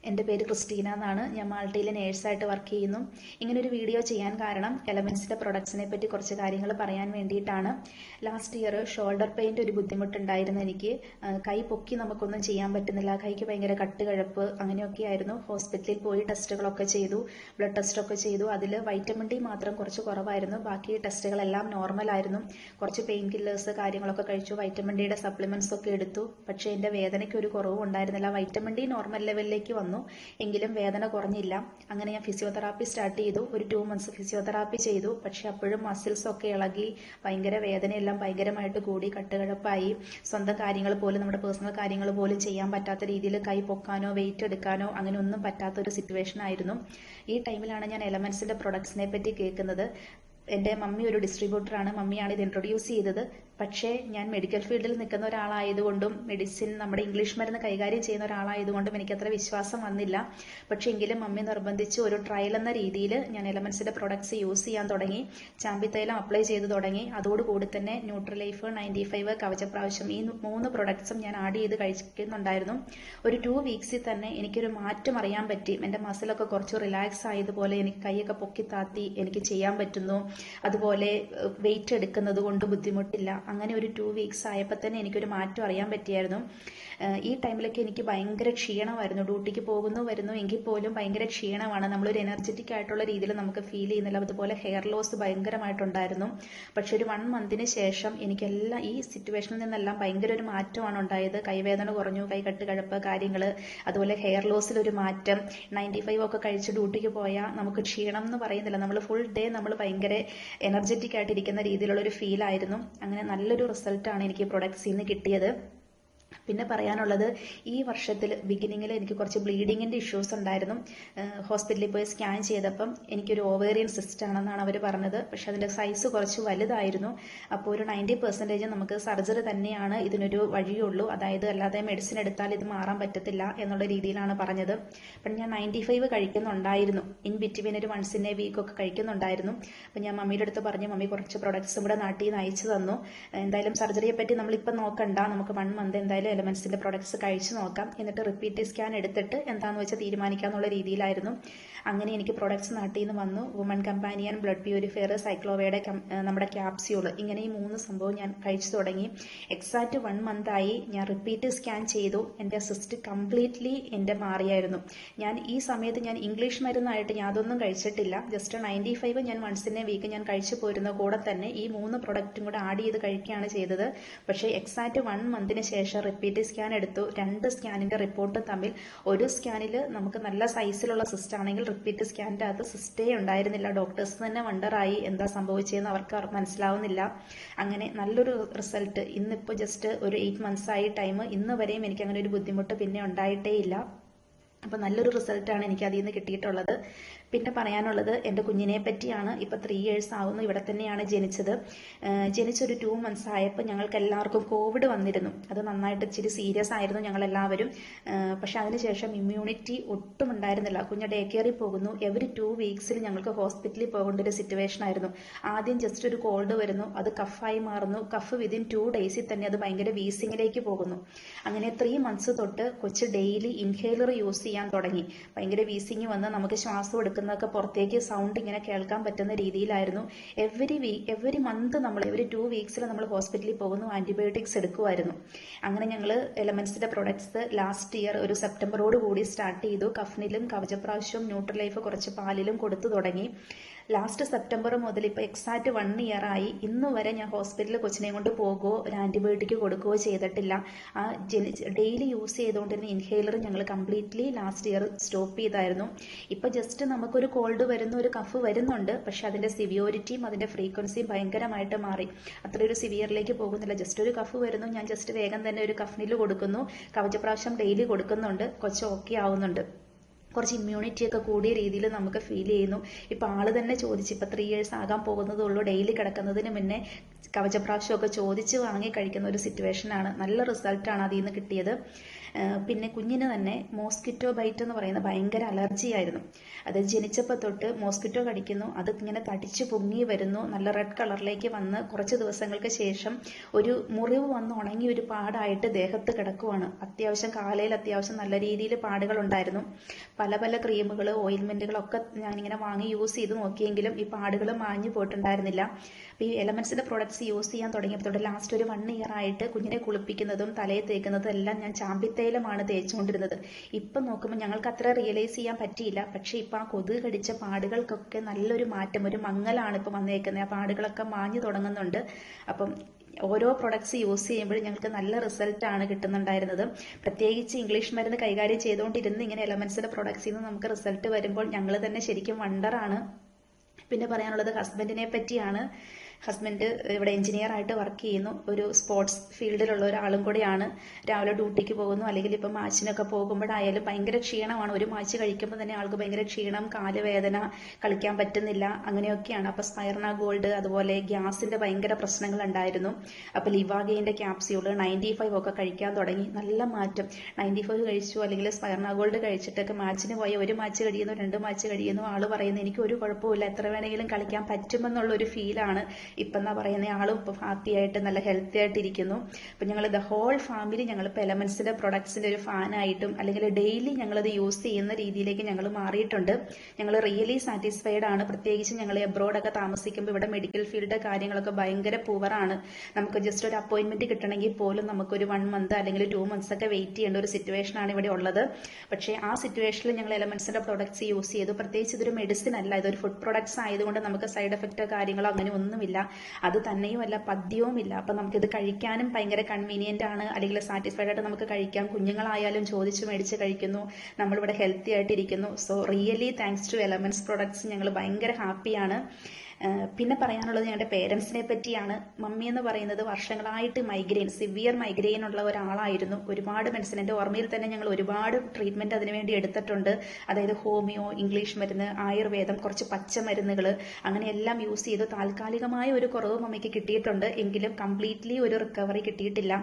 എൻ്റെ പേര് ക്രിസ്റ്റീന എന്നാണ്. ഞാൻ മാൾട്ടയിൽ നേഴ്സായിട്ട് വർക്ക് ചെയ്യുന്നു. ഇങ്ങനൊരു വീഡിയോ ചെയ്യാൻ കാരണം എലമെൻസിൻ്റെ പ്രൊഡക്ട്സിനെ പറ്റി കുറച്ച് കാര്യങ്ങൾ പറയാൻ വേണ്ടിയിട്ടാണ്. ലാസ്റ്റ് ഇയർ ഷോൾഡർ പെയിൻ്റെ ഒരു ബുദ്ധിമുട്ടുണ്ടായിരുന്നു എനിക്ക്. കൈ പൊക്കി നമുക്കൊന്നും ചെയ്യാൻ പറ്റുന്നില്ല, കൈക്ക് ഭയങ്കര കട്ടുകഴപ്പ് അങ്ങനെയൊക്കെ ആയിരുന്നു. ഹോസ്പിറ്റലിൽ പോയി ടെസ്റ്റുകളൊക്കെ ചെയ്തു, ബ്ലഡ് ടെസ്റ്റൊക്കെ ചെയ്തു. അതിൽ വൈറ്റമിൻ ഡി മാത്രം കുറച്ച് കുറവായിരുന്നു, ബാക്കി ടെസ്റ്റുകളെല്ലാം നോർമലായിരുന്നു. കുറച്ച് പെയിൻ കില്ലേഴ്സ് കാര്യങ്ങളൊക്കെ കഴിച്ചു, വൈറ്റമിൻ ഡിയുടെ സപ്ലിമെൻറ്റ്സ് ഒക്കെ എടുത്തു. പക്ഷേ എൻ്റെ വേദനയ്ക്ക് ഒരു കുറവും ഉണ്ടായിരുന്നില്ല. വൈറ്റമിൻ ഡി നോർമൽ ലെവലിലേക്ക് വന്നു, എങ്കിലും വേദന കുറഞ്ഞില്ല. അങ്ങനെ ഞാൻ ഫിസിയോതെറാപ്പി സ്റ്റാർട്ട് ചെയ്തു. ഒരു 2 months ഫിസിയോതെറാപ്പി ചെയ്തു. പക്ഷെ അപ്പോഴും മസിൽസ് ഒക്കെ ഇളകി, ഭയങ്കര വേദനയെല്ലാം ഭയങ്കരമായിട്ട് കൂടി, കട്ടുകഴപ്പായി. സ്വന്തം കാര്യങ്ങൾ പോലും, നമ്മുടെ പേഴ്സണൽ കാര്യങ്ങൾ പോലും ചെയ്യാൻ പറ്റാത്ത രീതിയിൽ കൈ പൊക്കാനോ വെയിറ്റ് എടുക്കാനോ അങ്ങനെ ഒന്നും പറ്റാത്തൊരു സിറ്റുവേഷൻ ആയിരുന്നു. ഈ ടൈമിലാണ് ഞാൻ എലമെൻസിൻ്റെ പ്രൊഡക്ട്സിനെ പറ്റി കേൾക്കുന്നത്. എൻ്റെ മമ്മി ഒരു ഡിസ്ട്രിബ്യൂട്ടറാണ്, മമ്മിയാണ് ഇത് ഇൻട്രൊഡ്യൂസ് ചെയ്തത്. പക്ഷേ ഞാൻ മെഡിക്കൽ ഫീൽഡിൽ നിൽക്കുന്ന ഒരാളായതുകൊണ്ടും മെഡിസിൻ, നമ്മുടെ ഇംഗ്ലീഷ് മരുന്ന് കൈകാര്യം ചെയ്യുന്ന ഒരാളായതുകൊണ്ടും എനിക്കത്ര വിശ്വാസം വന്നില്ല. പക്ഷേ എങ്കിലും മമ്മി നിർബന്ധിച്ച് ഒരു ട്രയൽ എന്ന രീതിയിൽ ഞാൻ എലമെൻസിൻ്റെ പ്രൊഡക്ട്സ് യൂസ് ചെയ്യാൻ തുടങ്ങി. ചാമ്പിത്തൈലം അപ്ലൈ ചെയ്ത് തുടങ്ങി. അതോടുകൂടി തന്നെ ന്യൂട്രിലൈഫ്, 95, കവചപ്രാവശ്യം, ഈ 3 പ്രൊഡക്ട്സും ഞാൻ ആഡ് ചെയ്ത് കഴിക്കുന്നുണ്ടായിരുന്നു. ഒരു 2 weeks തന്നെ എനിക്കൊരു മാറ്റം അറിയാൻ പറ്റി. എൻ്റെ മസിലൊക്കെ കുറച്ച് റിലാക്സ് ആയതുപോലെ, എനിക്ക് കൈയൊക്കെ പൊക്കി താത്തി എനിക്ക് ചെയ്യാൻ പറ്റുന്നു. അതുപോലെ വെയിറ്റ് എടുക്കുന്നത് കൊണ്ട് ബുദ്ധിമുട്ടില്ല. അങ്ങനെ ഒരു 2 weeks ആയപ്പോൾ തന്നെ എനിക്കൊരു മാറ്റം അറിയാൻ പറ്റിയായിരുന്നു. ഈ ടൈമിലൊക്കെ എനിക്ക് ഭയങ്കര ക്ഷീണമായിരുന്നു. ഡ്യൂട്ടിക്ക് പോകുന്നു വരുന്നു എങ്കിൽ പോലും ഭയങ്കര ക്ഷീണമാണ്. നമ്മളൊരു എനർജറ്റിക് ആയിട്ടുള്ള രീതിയിൽ നമുക്ക് ഫീൽ ചെയ്യുന്നില്ല. അതുപോലെ ഹെയർ ലോസ് ഭയങ്കരമായിട്ടുണ്ടായിരുന്നു. പക്ഷെ ഒരു 1 month ശേഷം എനിക്കെല്ലാം ഈ സിറ്റുവേഷനിൽ നിന്നെല്ലാം ഭയങ്കര ഒരു മാറ്റമാണ് ഉണ്ടായത്. കൈവേദന കുറഞ്ഞു, കൈകട്ട് കഴപ്പ് കാര്യങ്ങൾ, അതുപോലെ ഹെയർ ലോസിലൊരു മാറ്റം. 95 ഒക്കെ കഴിച്ച് ഡ്യൂട്ടിക്ക് പോയാൽ നമുക്ക് ക്ഷീണം എന്ന് പറയുന്നില്ല, നമ്മൾ ഫുൾ ഡേ നമ്മൾ ഭയങ്കര എനർജറ്റിക് ആയിട്ടിരിക്കുന്ന രീതിയിലുള്ളൊരു ഫീലായിരുന്നു. അങ്ങനെ നല്ലൊരു റിസൾട്ടാണ് എനിക്ക് ഈ പ്രൊഡക്ട്സിൽ നിന്ന് കിട്ടിയത്. പിന്നെ പറയാനുള്ളത്, ഈ വർഷത്തിൽ ബിഗിനിങ്ങിൽ എനിക്ക് കുറച്ച് ബ്ലീഡിങ്ങിൻ്റെ ഇഷ്യൂസ് ഉണ്ടായിരുന്നു. ഹോസ്പിറ്റലിൽ പോയി സ്കാൻ ചെയ്തപ്പം എനിക്കൊരു ഓവേറിയൻ സിസ്റ്റ് ആണെന്നാണ് അവർ പറഞ്ഞത്. പക്ഷെ അതിൻ്റെ സൈസ് കുറച്ച് വലുതായിരുന്നു. അപ്പോൾ ഒരു 90% നമുക്ക് സർജറി തന്നെയാണ് ഇതിനൊരു വഴിയുള്ളൂ, അതായത് അല്ലാതെ മെഡിസിൻ എടുത്താൽ ഇത് മാറാൻ പറ്റത്തില്ല എന്നുള്ള രീതിയിലാണ് പറഞ്ഞത്. അപ്പം ഞാൻ 95 കഴിക്കുന്നുണ്ടായിരുന്നു. ഇൻ ബിറ്റ്വീൻ ഒരു once in a week ഒക്കെ കഴിക്കുന്നുണ്ടായിരുന്നു. അപ്പം ഞാൻ മമ്മിയുടെ അടുത്ത് പറഞ്ഞു, മമ്മി കുറച്ച് പ്രൊഡക്ട്സും കൂടെ നാട്ടിൽ നിന്ന് അയച്ചു തന്നു. എന്തായാലും സർജറിയെ പറ്റി നമ്മളിപ്പം നോക്കണ്ട, നമുക്ക് 1 month എന്തായാലും എലമെൻസിൻ്റെ പ്രൊഡക്ട്സ് കഴിച്ച് നോക്കാം, എന്നിട്ട് റിപ്പീറ്റ് സ്കാൻ എടുത്തിട്ട് എന്താണെന്ന് വെച്ചാൽ തീരുമാനിക്കാമെന്നുള്ള രീതിയിലായിരുന്നു. അങ്ങനെ എനിക്ക് പ്രൊഡക്ട്സ് നാട്ടിൽ നിന്ന് വന്നു. വുമൺ കമ്പാനിയൻ, ബ്ലഡ് പ്യൂരിഫയർ, സൈക്ലോവയുടെ നമ്മുടെ ക്യാപ്സ്യൂൾ, ഇങ്ങനെ ഈ 3 സംഭവം ഞാൻ കഴിച്ചു തുടങ്ങി. എക്സാക്റ്റ് 1 month ആയി. ഞാൻ റിപ്പീറ്റ് സ്കാൻ ചെയ്തു. എൻ്റെ സിസ്റ്റ് കംപ്ലീറ്റ്ലി എൻ്റെ മാറിയായിരുന്നു. ഞാൻ ഈ സമയത്ത് ഞാൻ ഇംഗ്ലീഷ് മരുന്നായിട്ട് യാതൊന്നും കഴിച്ചിട്ടില്ല. ജസ്റ്റ് 95 ഞാൻ once in a week ഞാൻ കഴിച്ചു പോരുന്ന കൂടെ തന്നെ ഈ 3 പ്രൊഡക്റ്റും കൂടെ ആഡ് ചെയ്ത് കഴിക്കുകയാണ് ചെയ്തത്. പക്ഷേ എക്സാക്റ്റ് 1 month ശേഷം റിപ്പീറ്റ് സ്കാൻ എടുത്തു. 2 സ്കാനിൻ്റെ റിപ്പോർട്ട് തമ്മിൽ, ഒരു സ്കാനിൽ നമുക്ക് നല്ല സൈസിലുള്ള സിസ്റ്റ് ആണെങ്കിൽ റിപ്പീറ്റ് സ്കാനിൻ്റെ അകത്ത് സിസ്റ്റേ ഉണ്ടായിരുന്നില്ല. ഡോക്ടേഴ്സ് തന്നെ വണ്ടറായി എന്താ സംഭവിച്ചതെന്ന് അവർക്ക് മനസ്സിലാവുന്നില്ല. അങ്ങനെ നല്ലൊരു റിസൾട്ട്. ഇന്നിപ്പോൾ ജസ്റ്റ് ഒരു 8 months ആയി ടൈം. ഇന്ന് വരെയും എനിക്ക് അങ്ങനെ ഒരു ബുദ്ധിമുട്ട് പിന്നെ ഉണ്ടായിട്ടേ ഇല്ല. അപ്പോൾ നല്ലൊരു റിസൾട്ടാണ് എനിക്ക് അതിൽ നിന്ന് കിട്ടിയിട്ടുള്ളത്. പിന്നെ പറയാനുള്ളത് എൻ്റെ കുഞ്ഞിനെ പറ്റിയാണ്. ഇപ്പോൾ 3 years ആവുന്നു. ഇവിടെ തന്നെയാണ് ജനിച്ചത്. ജനിച്ചൊരു 2 months ആയപ്പോൾ ഞങ്ങൾക്ക് എല്ലാവർക്കും കോവിഡ് വന്നിരുന്നു. അത് നന്നായിട്ട് ഇച്ചിരി സീരിയസ് ആയിരുന്നു ഞങ്ങളെല്ലാവരും. പക്ഷെ അതിനുശേഷം ഇമ്മ്യൂണിറ്റി ഒട്ടും ഉണ്ടായിരുന്നില്ല. കുഞ്ഞ് ഡേ കെയറിൽ പോകുന്നു. എവറി 2 weeks ഞങ്ങൾക്ക് ഹോസ്പിറ്റലിൽ പോകേണ്ട ഒരു സിറ്റുവേഷൻ ആയിരുന്നു. ആദ്യം ജസ്റ്റ് ഒരു കോൾഡ് വരുന്നു, അത് കഫായി മാറുന്നു. കഫ് വിതിൻ 2 days തന്നെ അത് ഭയങ്കര വീസിങ്ങിലേക്ക് പോകുന്നു. അങ്ങനെ 3 months തൊട്ട് കൊച്ച് ഡെയിലി ഇൻഹേലർ യൂസ് ചെയ്യാൻ തുടങ്ങി. ഭയങ്കര വീസിങ് വന്ന് നമുക്ക് ശ്വാസം എടുക്കുന്നതൊക്കെ പുറത്തേക്ക് സൗണ്ട് ഇങ്ങനെ കേൾക്കാൻ പറ്റുന്ന രീതിയിലായിരുന്നു. എവറി മന്ത് നമ്മൾ എവറി 2 weeks നമ്മൾ ഹോസ്പിറ്റലിൽ പോകുന്നു, ആൻറ്റിബയോട്ടിക്സ് എടുക്കുമായിരുന്നു. അങ്ങനെ ഞങ്ങൾ എലമെൻസിൻ്റെ പ്രൊഡക്ട്സ് ലാസ്റ്റ് ഇയർ ഒരു സെപ്റ്റംബറോട് കൂടി സ്റ്റാർട്ട് ചെയ്തു. കഫ്നിലും കവചപ്രാവശ്യവും ന്യൂട്രിലൈഫ് കുറച്ച് പാലിലും കൊടുത്തു തുടങ്ങി. ലാസ്റ്റ് സെപ്റ്റംബർ മുതൽ ഇപ്പോൾ എക്സാക്റ്റ് 1 year ആയി. ഇന്ന് വരെ ഞാൻ ഹോസ്പിറ്റലിൽ കൊച്ചിനെ കൊണ്ട് പോകുകയോ ഒരു ആൻറ്റിബയോട്ടിക് കൊടുക്കുകയോ ചെയ്തിട്ടില്ല. ആ ഡെയിലി യൂസ് ചെയ്തുകൊണ്ടിരുന്ന ഇൻഹേലർ ഞങ്ങൾ കംപ്ലീറ്റ്ലി ലാസ്റ്റ് ഇയർ സ്റ്റോപ്പ് ചെയ്തായിരുന്നു. ഇപ്പോൾ ജസ്റ്റ് നമുക്കൊരു കോൾഡ് വരുന്നു, ഒരു കഫ് വരുന്നുണ്ട്, പക്ഷെ അതിൻ്റെ സിവിയോരിറ്റിയും അതിൻ്റെ ഫ്രീക്വൻസിയും ഭയങ്കരമായിട്ട് മാറി. അത്രയൊരു സിവിയറിലേക്ക് പോകുന്നില്ല. ജസ്റ്റ് ഒരു കഫ് വരുന്നു, ഞാൻ ജസ്റ്റ് വേഗം തന്നെ ഒരു കഫ്നിൽ കൊടുക്കുന്നു. കവചപ്രാവശ്യം ഡെയിലി കൊടുക്കുന്നുണ്ട്. കൊച്ച് ഓക്കെ ആവുന്നുണ്ട്. കുറച്ച് ഇമ്മ്യൂണിറ്റിയൊക്കെ കൂടിയ രീതിയിൽ നമുക്ക് ഫീൽ ചെയ്യുന്നു. ഇപ്പോൾ ആൾ തന്നെ ചോദിച്ച്, ഇപ്പോൾ 3 years ആകാൻ പോകുന്നതുള്ളൂ, ഡെയിലി കിടക്കുന്നതിന് മുന്നേ കവചപ്രാവശ്യമൊക്കെ ചോദിച്ച് വാങ്ങി കഴിക്കുന്ന ഒരു സിറ്റുവേഷനാണ്. നല്ല റിസൾട്ടാണ് അതിൽ നിന്ന് കിട്ടിയത്. പിന്നെ കുഞ്ഞിന് തന്നെ മോസ്കിറ്റോ ബൈറ്റ് എന്ന് പറയുന്ന ഭയങ്കര അലർജി ആയിരുന്നു. അത് ജനിച്ചപ്പോൾ തൊട്ട് മോസ്കിറ്റോ കടിക്കുന്നു, അത് ഇങ്ങനെ തടിച്ചു പൊങ്ങി വരുന്നു, നല്ല റെഡ് കളറിലേക്ക് വന്ന് കുറച്ച് ദിവസങ്ങൾക്ക് ശേഷം ഒരു മുറിവ് വന്ന് ഉണങ്ങി ഒരു പാടായിട്ട് ദേഹത്ത് കിടക്കുവാണ്. അത്യാവശ്യം കാലയിൽ അത്യാവശ്യം നല്ല രീതിയിൽ പാടുകൾ ഉണ്ടായിരുന്നു. പല പല ക്രീമുകൾ, ഓയിൽമെന്റുകളൊക്കെ ഞാനിങ്ങനെ വാങ്ങി യൂസ് ചെയ്ത് നോക്കിയെങ്കിലും ഈ പാടുകൾ മാഞ്ഞു പോയിട്ടുണ്ടായിരുന്നില്ല. അപ്പോൾ ഈ എലമെന്റ്സിന്റെ പ്രോഡക്ട്സ് യൂസ് ചെയ്യാൻ തുടങ്ങിയപ്പോൾ ലാസ്റ്റ് ഒരു 1 ഇയർ ആയിട്ട് കുഞ്ഞിനെ കുളിപ്പിക്കുന്നതും തലയിൽ തേക്കുന്നതും എല്ലാം ഞാൻ ചാമ്പിത്തേയിലമാണ് തേച്ചുകൊണ്ടിരുന്നത്. ഇപ്പം നോക്കുമ്പോൾ ഞങ്ങൾക്ക് അത്ര റിയലൈസ് ചെയ്യാൻ പറ്റിയില്ല. പക്ഷേ ഇപ്പം ആ കൊതുക് കടിച്ച പാടുകൾക്കൊക്കെ നല്ലൊരു മാറ്റം, ഒരു മങ്ങലാണ് ഇപ്പം വന്നേക്കുന്നത്. ആ പാടുകളൊക്കെ മാഞ്ഞു തുടങ്ങുന്നുണ്ട്. അപ്പം ഓരോ പ്രൊഡക്ട്സ് യൂസ് ചെയ്യുമ്പോഴും ഞങ്ങൾക്ക് നല്ല റിസൾട്ടാണ് കിട്ടുന്നുണ്ടായിരുന്നത്. പ്രത്യേകിച്ച് ഇംഗ്ലീഷ് മരുന്ന് കൈകാര്യം ചെയ്തുകൊണ്ടിരുന്ന് ഇങ്ങനെ എലമെന്റ്സിന്റെ പ്രൊഡക്ട്സിൽ നിന്ന് നമുക്ക് റിസൾട്ട് വരുമ്പോൾ ഞങ്ങൾ തന്നെ ശരിക്കും വണ്ടറാണ്. പിന്നെ പറയാനുള്ളത് ഹസ്ബൻഡിനെ പറ്റിയാണ്. ഹസ്ബൻഡ് ഇവിടെ എഞ്ചിനീയർ ആയിട്ട് വർക്ക് ചെയ്യുന്നു. ഒരു സ്പോർട്സ് ഫീൽഡിലുള്ള ഒരാളും കൂടെയാണ്. രാവിലെ ഡ്യൂട്ടിക്ക് പോകുന്നു, അല്ലെങ്കിൽ ഇപ്പം മാച്ചിനൊക്കെ പോകുമ്പോഴായാലും ഭയങ്കര ക്ഷീണമാണ്. ഒരു മാച്ച് കഴിക്കുമ്പോൾ തന്നെ ആൾക്ക് ഭയങ്കര ക്ഷീണം, കാലുവേദന, കളിക്കാൻ പറ്റുന്നില്ല, അങ്ങനെയൊക്കെയാണ്. അപ്പോൾ സ്പൈർണ ഗോൾഡ്, അതുപോലെ ഗ്യാസിന്റെ ഭയങ്കര പ്രശ്നങ്ങൾ ഉണ്ടായിരുന്നു. അപ്പോൾ ലിവാഗെയിന്റെ ക്യാപ്സ്യൂള് 95 ഒക്കെ കഴിക്കാൻ തുടങ്ങി. നല്ല മാറ്റം. 95 കഴിച്ചു, അല്ലെങ്കിൽ സ്പൈർണ ഗോൾഡ് കഴിച്ചിട്ടൊക്കെ മാച്ചിന് പോയ ഒരു മാച്ച് കഴിയുന്നു, 2 മാച്ച് കഴിയുന്നു, ആള് പറയുന്നു എനിക്ക് ഒരു കുഴപ്പമില്ല, എത്ര വേണമെങ്കിലും കളിക്കാൻ പറ്റുമെന്നുള്ള ഒരു ഫീലാണ്. ഇപ്പം എന്നാ പറയുന്ന ആളും ഇപ്പം ഹാപ്പി ആയിട്ട് നല്ല ഹെൽത്തി ആയിട്ട് ഇരിക്കുന്നു. അപ്പം ഞങ്ങൾ ദ ഹോൾ ഫാമിലി ഞങ്ങളിപ്പോൾ എലമെന്റ്സിന്റെ പ്രൊഡക്ട്സിന്റെ ഒരു ഫാനായിട്ടും അല്ലെങ്കിൽ ഡെയിലി ഞങ്ങളത് യൂസ് ചെയ്യുന്ന രീതിയിലേക്ക് ഞങ്ങൾ മാറിയിട്ടുണ്ട്. ഞങ്ങൾ റിയലി സാറ്റിസ്ഫൈഡ് ആണ്. പ്രത്യേകിച്ച് ഞങ്ങൾ എബ്രോഡൊക്കെ താമസിക്കുമ്പോൾ ഇവിടെ മെഡിക്കൽ ഫീൽഡ് കാര്യങ്ങളൊക്കെ ഭയങ്കര പൂവറാണ്. നമുക്ക് ജസ്റ്റ് ഒരു അപ്പോയിന്റ്മെന്റ് കിട്ടണമെങ്കിൽ പോലും നമുക്കൊരു 1 മന്ത് അല്ലെങ്കിൽ 2 months ഒക്കെ വെയിറ്റ് ചെയ്യേണ്ട ഒരു സിറ്റുവേഷൻ ആണ് ഇവിടെ ഉള്ളത്. പക്ഷേ ആ സിറ്റുവേഷനിൽ ഞങ്ങൾ എലമെന്റ്സിന്റെ പ്രൊഡക്ട്സ് യൂസ് ചെയ്തു. പ്രത്യേകിച്ച് ഇതൊരു മെഡിസിൻ അല്ല, ഇതൊരു ഫുഡ് പ്രൊഡക്ട്സ് ആയതുകൊണ്ട് നമുക്ക് സൈഡ് എഫക്റ്റോ കാര്യങ്ങളോ അങ്ങനെ ഒന്നുമില്ല. അത് തന്നെയുമല്ല പഥ്യവുമില്ല. അപ്പം നമുക്കിത് കഴിക്കാനും ഭയങ്കര കൺവീനിയന്റ് ആണ്, അല്ലെങ്കിൽ സാറ്റിസ്ഫൈഡ് ആയിട്ട് നമുക്ക് കഴിക്കാം. കുഞ്ഞുങ്ങളായാലും ചോദിച്ചു മേടിച്ച് കഴിക്കുന്നു, നമ്മളിവിടെ ഹെൽത്തി ആയിട്ടിരിക്കുന്നു. So really thanks to elements products ഞങ്ങൾ ഭയങ്കര ഹാപ്പിയാണ്. പിന്നെ പറയാനുള്ളത് ഞങ്ങളുടെ പേരൻസിനെ പറ്റിയാണ്. മമ്മി എന്ന് പറയുന്നത് വർഷങ്ങളായിട്ട് മൈഗ്രെയിൻ, സിവിയർ മൈഗ്രെയിൻ ഉള്ള ഒരാളായിരുന്നു. ഒരുപാട് മെഡിസിൻ, എൻ്റെ ഓർമ്മയിൽ തന്നെ ഞങ്ങൾ ഒരുപാട് ട്രീറ്റ്മെന്റ് അതിനുവേണ്ടി എടുത്തിട്ടുണ്ട്. അതായത് ഹോമിയോ, ഇംഗ്ലീഷ് മരുന്ന്, ആയുർവേദം, കുറച്ച് പച്ചമരുന്നുകൾ, അങ്ങനെയെല്ലാം യൂസ് ചെയ്ത് താൽക്കാലികമായ ഒരു കുറവ് മമ്മിക്ക് കിട്ടിയിട്ടുണ്ട്. എങ്കിലും കംപ്ലീറ്റ്ലി ഒരു റിക്കവറി കിട്ടിയിട്ടില്ല.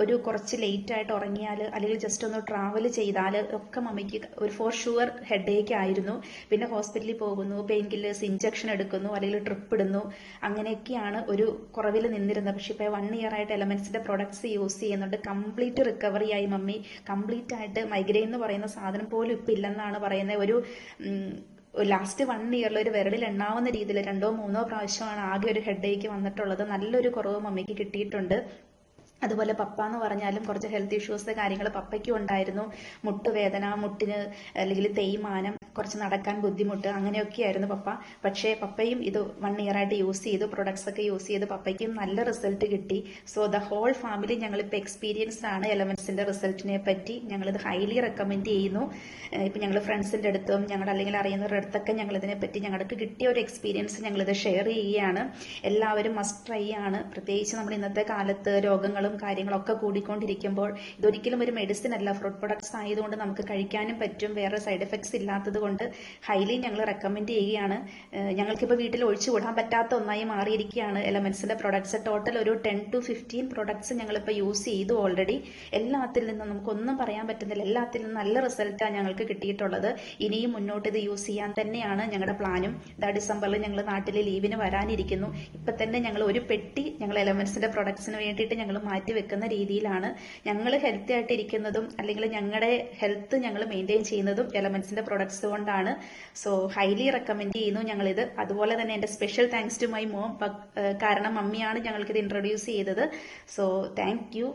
ഒരു കുറച്ച് ലേറ്റ് ആയിട്ട് ഉറങ്ങിയാൽ അല്ലെങ്കിൽ ജസ്റ്റ് ഒന്ന് ട്രാവൽ ചെയ്താൽ ഒക്കെ മമ്മിക്ക് ഒരു ഫോർ ഷുവർ ഹെഡേക്ക് ആയിരുന്നു. പിന്നെ ഹോസ്പിറ്റലിൽ പോകുന്നു, പെയിൻ കില്ലേഴ്സ്, ഇഞ്ചക്ഷൻ എടുക്കുന്നു, അല്ലെങ്കിൽ ട്രിപ്പ് ഇടുന്നു, അങ്ങനെയൊക്കെയാണ് ഒരു കുറവിൽ നിന്നിരുന്നത്. പക്ഷെ ഇപ്പോൾ 1 ഇയർ ആയിട്ട് എലമെന്റ്സിന്റെ പ്രൊഡക്ട്സ് യൂസ് ചെയ്യുന്നുണ്ട്. കംപ്ലീറ്റ് റിക്കവറി ആയി മമ്മി. കംപ്ലീറ്റ് ആയിട്ട് മൈഗ്രെയിൻ എന്ന് പറയുന്ന സാധനം പോലും ഇപ്പം ഇല്ലെന്നാണ് പറയുന്നത്. ഒരു ലാസ്റ്റ് 1 ഇയറിൽ ഒരു വിരലിൽ എണ്ണാവുന്ന രീതിയിൽ 2 or 3 പ്രാവശ്യമാണ് ആകെ ഒരു ഹെഡേക്ക് വന്നിട്ടുള്ളത്. നല്ലൊരു കുറവ് മമ്മിക്ക് കിട്ടിയിട്ടുണ്ട്. അതുപോലെ പപ്പ എന്ന് പറഞ്ഞാലും കുറച്ച് ഹെൽത്ത് ഇഷ്യൂസ് കാര്യങ്ങൾ പപ്പയ്ക്കും ഉണ്ടായിരുന്നു. മുട്ടുവേദന, മുട്ടിന് അല്ലെങ്കിൽ തേയ്മാനം, കുറച്ച് നടക്കാൻ ബുദ്ധിമുട്ട്, അങ്ങനെയൊക്കെയായിരുന്നു പപ്പ. പക്ഷേ പപ്പയും ഇത് 1 ഇയർ ആയിട്ട് യൂസ് ചെയ്തു, പ്രൊഡക്ട്സ് ഒക്കെ യൂസ് ചെയ്ത് പപ്പയ്ക്കും നല്ല റിസൾട്ട് കിട്ടി. സോ ദ ഹോൾ ഫാമിലി ഞങ്ങളിപ്പോൾ എക്സ്പീരിയൻസ്ഡ് ആണ് എലമെന്റ്സിന്റെ റിസൾട്ടിനെ പറ്റി. ഞങ്ങളിത് ഹൈലി റെക്കമെൻഡ് ചെയ്യുന്നു. ഇപ്പം ഞങ്ങൾ ഫ്രണ്ട്സിന്റെ അടുത്തും ഞങ്ങളുടെ അല്ലെങ്കിൽ അറിയുന്നവരുടെ അടുത്തൊക്കെ ഞങ്ങൾ ഇതിനെപ്പറ്റി ഞങ്ങൾക്ക് കിട്ടിയ ഒരു എക്സ്പീരിയൻസ് ഞങ്ങളിത് ഷെയർ ചെയ്യുകയാണ്. എല്ലാവരും മസ്റ്റ് ട്രൈ ആണ്. പ്രത്യേകിച്ച് നമ്മൾ ഇന്നത്തെ കാലത്ത് രോഗങ്ങളും കാര്യങ്ങളൊക്കെ കൂടിക്കൊണ്ടിരിക്കുമ്പോൾ ഇതൊരിക്കലും ഒരു മെഡിസിൻ അല്ല, ഫുഡ് പ്രൊഡക്ട്സ് ആയതുകൊണ്ട് നമുക്ക് കഴിക്കാനും പറ്റും, വേറെ സൈഡ് എഫക്ട്സ് ഇല്ലാത്തത് കൊണ്ട് ഹൈലി ഞങ്ങൾ റെക്കമെൻഡ് ചെയ്യുകയാണ്. ഞങ്ങൾക്കിപ്പോൾ വീട്ടിൽ ഒഴിച്ചുകൂടാൻ പറ്റാത്ത ഒന്നായി മാറിയിരിക്കുകയാണ് എലമെന്റ്സിന്റെ പ്രൊഡക്ട്സ്. ടോട്ടൽ ഒരു 10 to 15 പ്രൊഡക്ട്സ് ഞങ്ങളിപ്പോൾ യൂസ് ചെയ്തു ഓൾറെഡി. എല്ലാത്തിൽ നിന്നും നമുക്കൊന്നും പറയാൻ പറ്റുന്നില്ല, എല്ലാത്തിൽ നിന്നും നല്ല റിസൾട്ടാണ് ഞങ്ങൾക്ക് കിട്ടിയിട്ടുള്ളത്. ഇനിയും മുന്നോട്ട് ഇത് യൂസ് ചെയ്യാൻ തന്നെയാണ് ഞങ്ങളുടെ പ്ലാനും. ഡിസംബറിൽ ഞങ്ങൾ നാട്ടിൽ ലീവിന് വരാനിരിക്കുന്നു. ഇപ്പം തന്നെ ഞങ്ങൾ ഒരു പെട്ടി ഞങ്ങൾ എലമെന്റ്സിന്റെ പ്രൊഡക്ട്സിന് വേണ്ടിയിട്ട് ഞങ്ങൾ മാറ്റി വെക്കുന്ന രീതിയിലാണ്. ഞങ്ങൾ ഹെൽത്തി ആയിട്ട് ഇരിക്കുന്നതും അല്ലെങ്കിൽ ഞങ്ങളുടെ ഹെൽത്ത് ഞങ്ങൾ മെയിൻറ്റെയിൻ ചെയ്യുന്നതും എലമെന്റ്സിന്റെ പ്രൊഡക്ട്സ് കൊണ്ടാണ്. സോ ഹൈലി റെക്കമെൻഡ് ചെയ്യുന്നു ഞങ്ങളിത്. അതുപോലെ തന്നെ എൻ്റെ special thanks to my mom, കാരണം മമ്മിയാണ് ഞങ്ങൾക്കിത് ഇൻട്രൊഡ്യൂസ് ചെയ്തത്. So thank U.